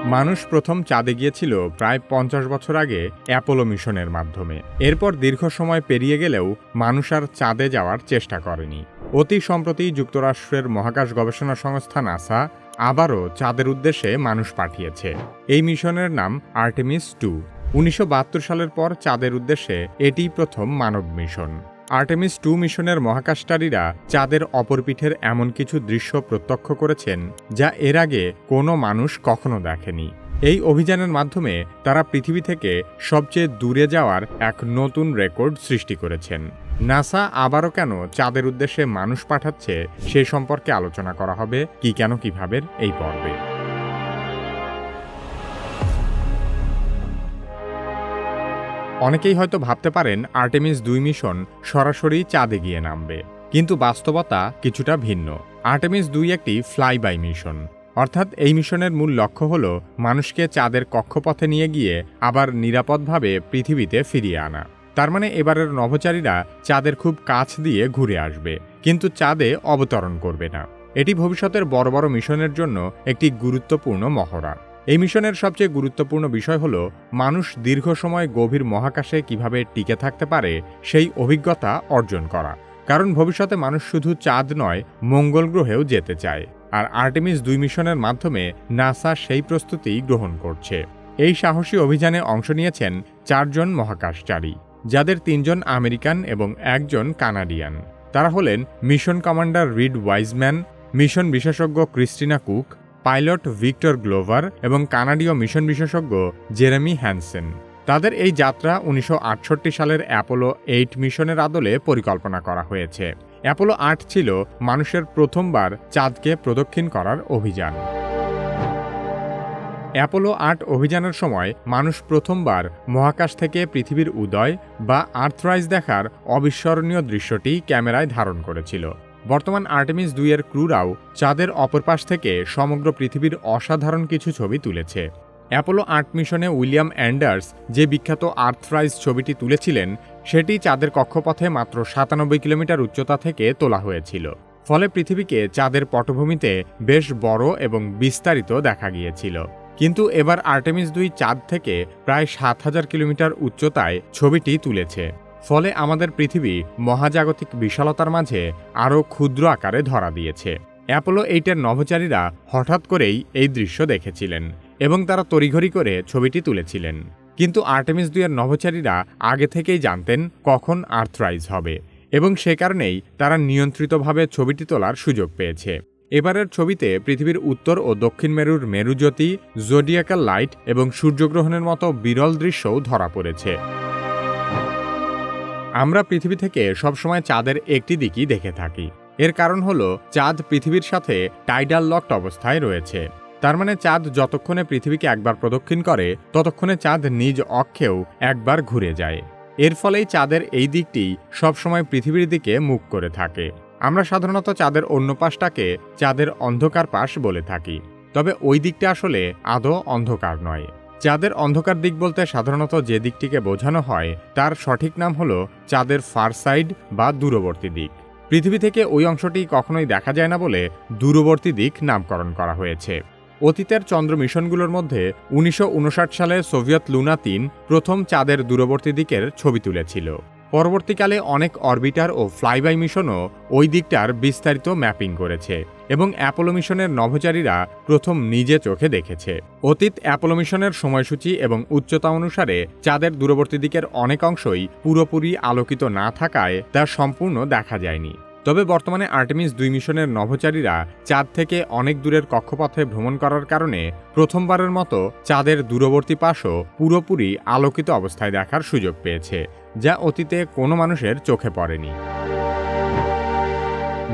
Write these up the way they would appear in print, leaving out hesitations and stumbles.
মানুষ প্রথম চাঁদে গিয়েছিল প্রায় ৫০ বছর আগে অ্যাপোলো মিশনের মাধ্যমে। এরপর দীর্ঘ সময় পেরিয়ে গেলেও মানুষ আর চাঁদে যাওয়ার চেষ্টা করেনি। অতি সম্প্রতি যুক্তরাষ্ট্রের মহাকাশ গবেষণা সংস্থা নাসা আবারও চাঁদের উদ্দেশ্যে মানুষ পাঠিয়েছে। এই মিশনের নাম আর্টেমিস 2। ১৯৭২ সালের পর চাঁদের উদ্দেশ্যে এটিই প্রথম মানব মিশন। আর্টেমিস 2 মিশনের মহাকাশচারীরা চাঁদের অপর পিঠের এমন কিছু দৃশ্য প্রত্যক্ষ করেছেন যা এর আগে কোনো মানুষ কখনো দেখেনি। এই অভিযানের মাধ্যমে তারা পৃথিবী থেকে সবচেয়ে দূরে যাওয়ার এক নতুন রেকর্ড সৃষ্টি করেছেন। নাসা আবারও কেন চাঁদের উদ্দেশ্যে মানুষ পাঠাচ্ছে সে সম্পর্কে আলোচনা করা হবে কি কেন কিভাবে এই পর্বে। অনেকেই হয়তো ভাবতে পারেন আর্টেমিস 2 মিশন সরাসরি চাঁদে গিয়ে নামবে, কিন্তু বাস্তবতা কিছুটা ভিন্ন। আর্টেমিস 2 একটি ফ্লাই বাই মিশন, অর্থাৎ এই মিশনের মূল লক্ষ্য হল মানুষকে চাঁদের কক্ষপথে নিয়ে গিয়ে আবার নিরাপদভাবে পৃথিবীতে ফিরিয়ে আনা। তার মানে এবারের নভোচারীরা চাঁদের খুব কাছ দিয়ে ঘুরে আসবে, কিন্তু চাঁদে অবতরণ করবে না। এটি ভবিষ্যতের বড় বড় মিশনের জন্য একটি গুরুত্বপূর্ণ মহড়া। এই মিশনের সবচেয়ে গুরুত্বপূর্ণ বিষয় হল মানুষ দীর্ঘ সময় গভীর মহাকাশে কিভাবে টিকে থাকতে পারে সেই অভিজ্ঞতা অর্জন করা। কারণ ভবিষ্যতে মানুষ শুধু চাঁদ নয়, মঙ্গল গ্রহেও যেতে চায়। আর আর্টেমিস 2 মিশনের মাধ্যমে নাসা সেই প্রস্তুতি গ্রহণ করছে। এই সাহসী অভিযানে অংশ নিয়েছেন 4 জন মহাকাশচারী, যাদের 3 জন আমেরিকান এবং 1 জন কানাডিয়ান। তারা হলেন mission commander Reid Wiseman, mission বিশেষজ্ঞ Christina Koch, pilot Victor Glover এবং কানাডীয় মিশন বিশেষজ্ঞ জেরেমি হ্যানসেন। তাদের এই যাত্রা 1968 সালের অ্যাপোলো 8 মিশনের আদলে পরিকল্পনা করা হয়েছে। অ্যাপোলো 8 ছিল মানুষের প্রথমবার চাঁদকে প্রদক্ষিণ করার অভিযান। অ্যাপোলো 8 অভিযানের সময় মানুষ প্রথমবার মহাকাশ থেকে পৃথিবীর উদয় বা আর্থরাইজ দেখার অবিস্মরণীয় দৃশ্যটি ক্যামেরায় ধারণ করেছিল। বর্তমান আর্টেমিস 2 এর ক্রুরাও চাঁদের অপর পাশ থেকে সমগ্র পৃথিবীর অসাধারণ কিছু ছবি তুলেছে। অ্যাপোলো 8 মিশনে উইলিয়াম অ্যান্ডার্স যে বিখ্যাত আর্থরাইজ ছবিটি তুলেছিলেন সেটি চাঁদের কক্ষপথে মাত্র 97 কিলোমিটার উচ্চতা থেকে তোলা হয়েছিল। ফলে পৃথিবীকে চাঁদের পটভূমিতে বেশ বড় এবং বিস্তারিত দেখা গিয়েছিল। কিন্তু এবার আর্টেমিস 2 চাঁদ থেকে প্রায় 7000 কিলোমিটার উচ্চতায় ছবিটি তুলেছে। ফলে আমাদের পৃথিবী মহাজাগতিক বিশালতার মাঝে আরও ক্ষুদ্র আকারে ধরা দিয়েছে। অ্যাপোলো 8 এর নভোচারীরা হঠাৎ করেই এই দৃশ্য দেখেছিলেন এবং তারা তড়িঘড়ি করে ছবিটি তুলেছিলেন। কিন্তু আর্টেমিস 2 এর নভোচারীরা আগে থেকেই জানতেন কখন আর্থরাইজ হবে এবং সে কারণেই তারা নিয়ন্ত্রিতভাবে ছবিটি তোলার সুযোগ পেয়েছে। এবারের ছবিতে পৃথিবীর উত্তর ও দক্ষিণ মেরুর মেরুজ্যোতি, জোডিয়াকাল লাইট এবং সূর্যগ্রহণের মতো বিরল দৃশ্যও ধরা পড়েছে। আমরা পৃথিবী থেকে সবসময় চাঁদের একটি দিকই দেখে থাকি। এর কারণ হলো চাঁদ পৃথিবীর সাথে টাইডাল লকড অবস্থায় রয়েছে। তার মানে চাঁদ যতক্ষণে পৃথিবীকে একবার প্রদক্ষিণ করে ততক্ষণে চাঁদ নিজ অক্ষেও একবার ঘুরে যায়। এর ফলেই চাঁদের এই দিকটি সবসময় পৃথিবীর দিকে মুখ করে থাকে। আমরা সাধারণত চাঁদের অন্য পাশটাকে চাঁদের অন্ধকার পাশ বলে থাকি, তবে ওই দিকটা আসলে আদৌ অন্ধকার নয়। চাঁদের অন্ধকার দিক বলতে সাধারণত যে দিকটিকে বোঝানো হয় তার সঠিক নাম হলো চাঁদের ফার সাইড বা দূরবর্তী দিক। পৃথিবী থেকে ওই অংশটি কখনোই দেখা যায় না বলে দূরবর্তী দিক নামকরণ করা হয়েছে। অতীতের চন্দ্র মিশনগুলোর মধ্যে 1959 সালে সোভিয়েত লুনা 3 প্রথম চাঁদের দূরবর্তী দিকের ছবি তুলেছিল। পরবর্তীকালে অনেক অরবিটার ও ফ্লাইবাই মিশনও ওই দিকটার বিস্তারিত ম্যাপিং করেছে এবং অ্যাপোলো মিশনের নভোচারীরা প্রথম নিজে চোখে দেখেছে। অতীত অ্যাপোলো মিশনের সময়সূচি এবং উচ্চতা অনুসারে চাঁদের দূরবর্তী দিকের অনেক অংশই পুরোপুরি আলোকিত না থাকায় তা সম্পূর্ণ দেখা যায়নি। তবে বর্তমানে আর্টেমিস 2 মিশনের নভোচারীরা চাঁদ থেকে অনেক দূরের কক্ষপথে ভ্রমণ করার কারণে প্রথমবারের মতো চাঁদের দূরবর্তী পাশও পুরোপুরি আলোকিত অবস্থায় দেখার সুযোগ পেয়েছে, যা অতীতে কোনো মানুষের চোখে পড়েনি।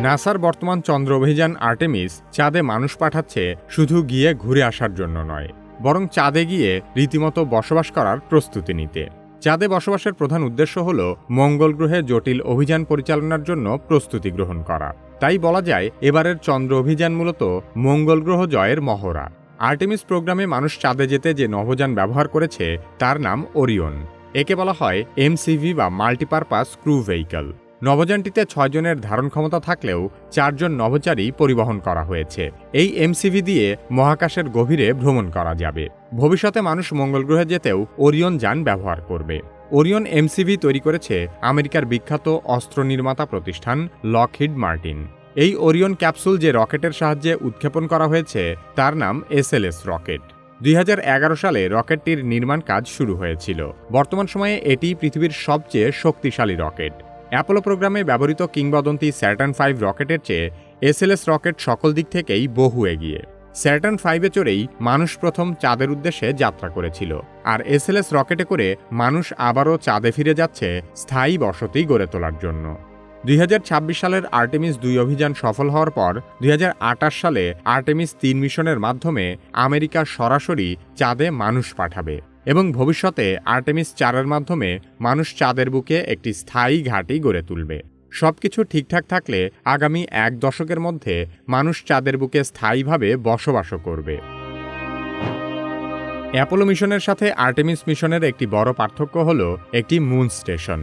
নাসার বর্তমান চন্দ্র অভিযান আর্টেমিস চাঁদে মানুষ পাঠাচ্ছে শুধু গিয়ে ঘুরে আসার জন্য নয়, বরং চাঁদে গিয়ে রীতিমতো বসবাস করার প্রস্তুতি নিতে। চাঁদে বসবাসের প্রধান উদ্দেশ্য হল মঙ্গল গ্রহে জটিল অভিযান পরিচালনার জন্য প্রস্তুতি গ্রহণ করা। তাই বলা যায় এবারের চন্দ্র অভিযান মূলত মঙ্গল গ্রহ জয়ের মহড়া। আর্টেমিস প্রোগ্রামে মানুষ চাঁদে যেতে যে নভোযান ব্যবহার করেছে তার নাম ওরিয়ন। একে বলা হয় MCV বা মাল্টিপারপাস ক্রু ভেহিকল। নভোযানটিতে 6 জনের ধারণ ক্ষমতা থাকলেও 4 জন নভোচারী পরিবহন করা হয়েছে। এই এমসিভি দিয়ে মহাকাশের গভীরে ভ্রমণ করা যাবে। ভবিষ্যতে মানুষ মঙ্গল গ্রহে যেতেও ওরিয়ন যান ব্যবহার করবে। ওরিয়ন এমসিভি তৈরি করেছে আমেরিকার বিখ্যাত অস্ত্র নির্মাতা প্রতিষ্ঠান লকহিড মার্টিন। এই ওরিয়ন ক্যাপসুল যে রকেটের সাহায্যে উৎক্ষেপণ করা হয়েছে তার নাম SLS রকেট। 2011 সালে রকেটটির নির্মাণ কাজ শুরু হয়েছিল। বর্তমান সময়ে এটি পৃথিবীর সবচেয়ে শক্তিশালী রকেট। অ্যাপোলো প্রোগ্রামে ব্যবহৃত কিংবদন্তি স্যাটার্ন 5 রকেটের চেয়ে SLS রকেট সকল দিক থেকেই বহু এগিয়ে। স্যাটার্ন 5-এ চড়েই মানুষ প্রথম চাঁদের উদ্দেশ্যে যাত্রা করেছিল, আর SLS রকেটে করে মানুষ আবারও চাঁদে ফিরে যাচ্ছে স্থায়ী বসতি গড়ে তোলার জন্য। 2026 সালের আর্টেমিস 2 অভিযান সফল হওয়ার পর 2028 সালে আর্টেমিস 3 মিশনের মাধ্যমে আমেরিকা সরাসরি চাঁদে মানুষ পাঠাবে এবং ভবিষ্যতে আর্টেমিস 4-এর মাধ্যমে মানুষ চাঁদের বুকে একটি স্থায়ী ঘাঁটি গড়ে তুলবে। সবকিছু ঠিকঠাক থাকলে আগামী 1 দশকের মধ্যে মানুষ চাঁদের বুকে স্থায়ীভাবে বসবাস করবে। অ্যাপোলো মিশনের সাথে আর্টেমিস মিশনের একটি বড় পার্থক্য হল একটি মুন স্টেশন।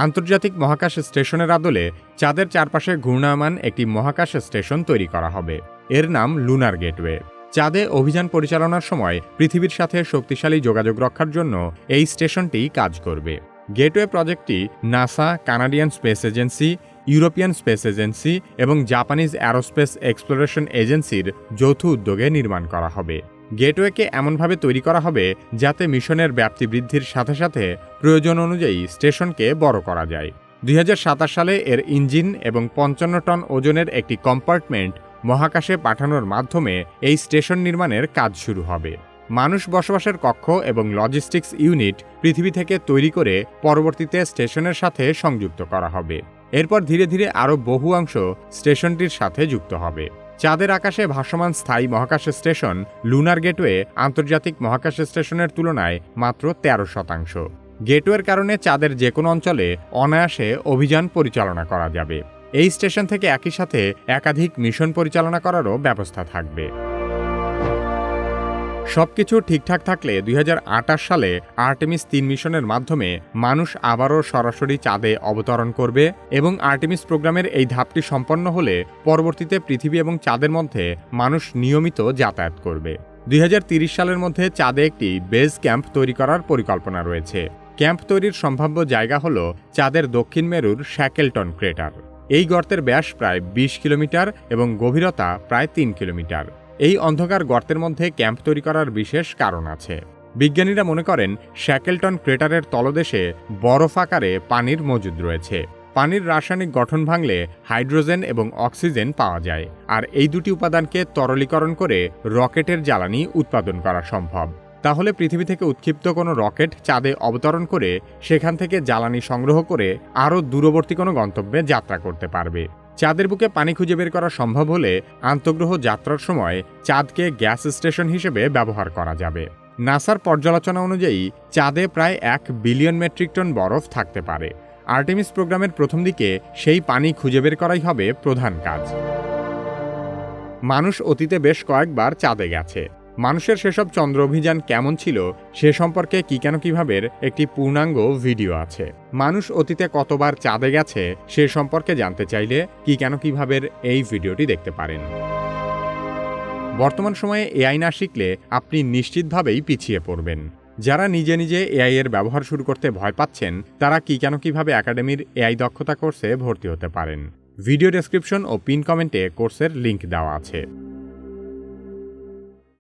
আন্তর্জাতিক মহাকাশ স্টেশনের আদলে চাঁদের চারপাশে ঘূর্ণায়মান একটি মহাকাশ স্টেশন তৈরি করা হবে। এর নাম লুনার গেটওয়ে। চাঁদে অভিযান পরিচালনার সময় পৃথিবীর সাথে শক্তিশালী যোগাযোগ রক্ষার জন্য এই স্টেশনটি কাজ করবে। গেটওয়ে প্রজেক্টটি NASA, Canadian space agency, European space agency এবং জাপানিজ অ্যারোস্পেস এক্সপ্লোরেশন এজেন্সির যৌথ উদ্যোগে নির্মাণ করা হবে। গেটওয়েকে এমনভাবে তৈরি করা হবে যাতে মিশনের ব্যাপ্তি বৃদ্ধির সাথে সাথে প্রয়োজন অনুযায়ী স্টেশনকে বড় করা যায়। 2027 সালে এর ইঞ্জিন এবং 55 টন ওজনের একটি কম্পার্টমেন্ট মহাকাশে পাঠানোর মাধ্যমে এই স্টেশন নির্মাণের কাজ শুরু হবে। মানুষ বসবাসের কক্ষ এবং লজিস্টিক্স ইউনিট পৃথিবী থেকে তৈরি করে পরবর্তীতে স্টেশনের সাথে সংযুক্ত করা হবে। এরপর ধীরে ধীরে আরও বহু অংশ স্টেশনটির সাথে যুক্ত হবে। চাঁদের আকাশে ভাসমান স্থায়ী মহাকাশ স্টেশন লুনার গেটওয়ে আন্তর্জাতিক মহাকাশ স্টেশনের তুলনায় মাত্র 13%। গেটওয়ের কারণে চাঁদের যে কোনো অঞ্চলে অনায়াসে অভিযান পরিচালনা করা যাবে। এই স্টেশন থেকে একই সাথে একাধিক মিশন পরিচালনা করারও ব্যবস্থা থাকবে। সবকিছু ঠিকঠাক থাকলে 2028 সালে আর্টেমিস 3 মিশনের মাধ্যমে মানুষ আবারও সরাসরি চাঁদে অবতরণ করবে এবং আর্টেমিস প্রোগ্রামের এই ধাপটি সম্পন্ন হলে পরবর্তীতে পৃথিবী এবং চাঁদের মধ্যে মানুষ নিয়মিত যাতায়াত করবে। 2030 সালের মধ্যে চাঁদে একটি বেস ক্যাম্প তৈরি করার পরিকল্পনা রয়েছে। ক্যাম্প তৈরির সম্ভাব্য জায়গা হল চাঁদের দক্ষিণ মেরুর শ্যাকেলটন ক্রেটার। এই গর্তের ব্যাস প্রায় 20 কিলোমিটার এবং গভীরতা প্রায় 3 কিলোমিটার। এই অন্ধকার গর্তের মধ্যে ক্যাম্প তৈরি করার বিশেষ কারণ আছে। বিজ্ঞানীরা মনে করেন শ্যাকেলটন ক্রেটারের তলদেশে বরফ আকারে পানির মজুদ রয়েছে। পানির রাসায়নিক গঠন ভাঙলে হাইড্রোজেন এবং অক্সিজেন পাওয়া যায়, আর এই দুটি উপাদানকে তরলীকরণ করে রকেটের জ্বালানি উৎপাদন করা সম্ভব। তাহলে পৃথিবী থেকে উৎক্ষিপ্ত কোনো রকেট চাঁদে অবতরণ করে সেখান থেকে জ্বালানি সংগ্রহ করে আরও দূরবর্তী কোনো গন্তব্যে যাত্রা করতে পারবে। চাঁদের বুকে পানি খুঁজে বের করা সম্ভব হলে আন্তঃগ্রহ যাত্রার সময় চাঁদকে গ্যাস স্টেশন হিসেবে ব্যবহার করা যাবে। নাসার পর্যালোচনা অনুযায়ী চাঁদে প্রায় 1 বিলিয়ন মেট্রিক টন বরফ থাকতে পারে। আর্টেমিস প্রোগ্রামের প্রথম দিকে সেই পানি খুঁজে বের করাই হবে প্রধান কাজ। মানুষ অতীতে বেশ কয়েকবার চাঁদে গেছে। মানুষের সেসব চন্দ্র অভিযান কেমন ছিল সে সম্পর্কে কিভাবে একটি পূর্ণাঙ্গ ভিডিও আছে। মানুষ অতীতে কতবার চাঁদে গেছে সে সম্পর্কে জানতে চাইলে কিভাবে এই ভিডিওটি দেখতে পারেন। বর্তমান সময়ে এআই না শিখলে আপনি নিশ্চিতভাবেই পিছিয়ে পড়বেন। যারা নিজে নিজে এআই এর ব্যবহার শুরু করতে ভয় পাচ্ছেন তারা কিভাবে একাডেমির এআই দক্ষতা কোর্সে ভর্তি হতে পারেন। ভিডিও ডেসক্রিপশন ও পিন কমেন্টে কোর্সের লিংক দেওয়া আছে।